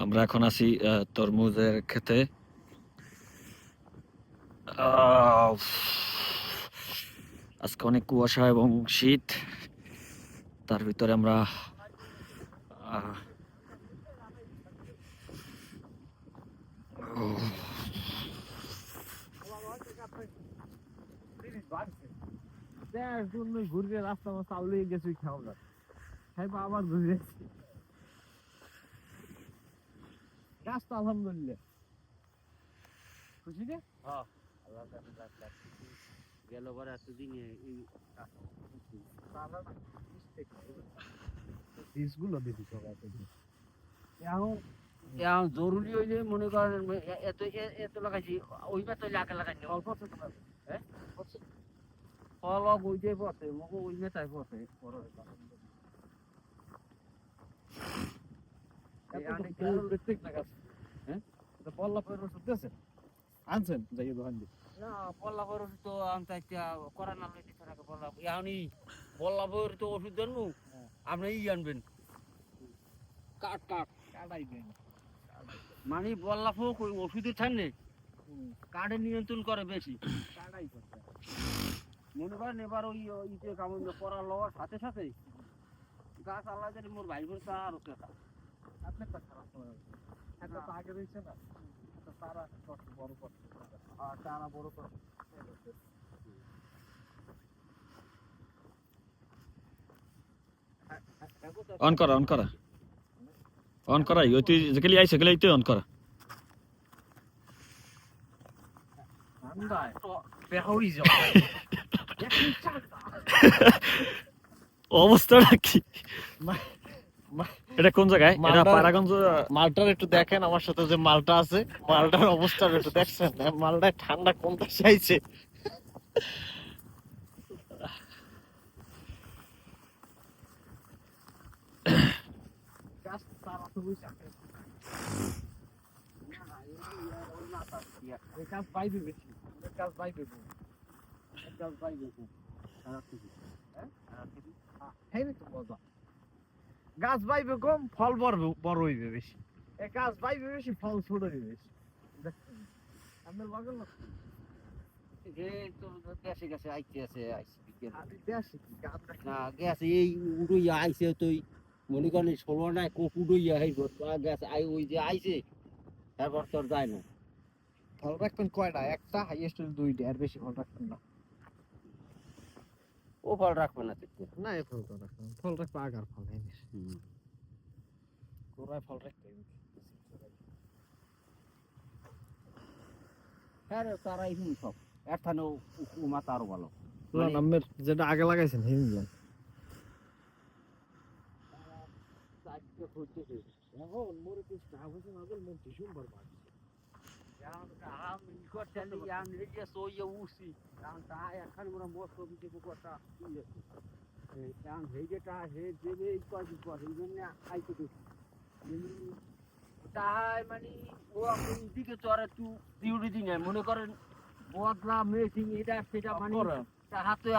আমরা এখন আছি তরমুজের ক্ষেতে। আজকে অনেক কুয়াশা এবং শীত, তার ভিতরে আমরা ঘুরে রাস্তা চালু গেছি খাওয়া যায় আবার ঘুরে রাস্তা আলহামদুলিল্লাহ খুশি রে। হ্যাঁ আল্লাহর কাছে লাখ লাখ গেল বার এতদিনে এই বীজগুলো বেশি সবাই এখন এখন জরুরি হইলে মনে করেন এত এত লাগাইছি ওই তো লাখে লাগাই অল্প হ্যাঁ ফল বইতে পড়ছে মুখ ওই মেটাই পড়ছে আনছেন যাই দোকান দিয়ে না বল্লা বইয়ের ওষুধ তো আনতে একটা করা না লইতে থাকে বল্লা এখনই বল্লা বইয়ের তো ওষুধ দেন আপনি ই আনবেন কাঠ কাঠ কাটাইবেন মানে বল্লা ফোক ওই ওষুধের সামনে কাঠের নিয়ন্ত্রণ করে বেশি কাটাই করতে মনে করেন এবার ওই ইতে কামড় করা লওয়ার সাথে সাথে গাছ আল্লাহ জানি মোর ভাই বোন তার ওকে আপনি একটা খারাপ সময় একটা তো আগে রয়েছে না তারা কষ্ট বড় কষ্ট আর তারা বড় কষ্ট অন করা অন করা ওই তুই যেগুলি আইসে গেলে তুই অন করা। অবস্থাটা কি? এটা কোন জায়গায়? এটা পাড়াগঞ্জ। মালটার একটু দেখেন আমার সাথে যে মালটা আছে মালটার অবস্থা একটু দেখছেন মালটা ঠান্ডা কোনটা চাইছে কাজ পাইবে বেশি কাজ পাইবে কাজ পাইবে গাছ পাইবে কম ফল বড় হইবে বেশি গাছ পাইবে বেশি ফল ছোট হইবে বেশি আপনার বাগান দেশে গেছে আইতে আছে না না গেছে এই উড়ইয়া আইছে তুই মনে করেন 16 নাই কোক উড়ইয়া হইব গেছে আই ওই যে আইছে তারপর তোর যায় না ফল রাখবেন কয়টা একটা হাইয়েস্ট দুইটা আর বেশি ফল রাখবেন না ও ফল রাখবে না তুই না এই ফল রাখবেন ফল রাখবে আগার ফল নেই গোড়ায় ফল রাখতে হ্যাঁ তারাই সব এখানে উমা তারও ভালো নামের যেটা আগে লাগাইছেন হে নিলাম এখন মোরে তো স্টাফ আছে না বল মন ভীষণ বরবাদ মানে ও দিকে চড়ে তুই ডিউটি দিন মনে করেন বদলা মেশিন এটা সেটা মানে হাতে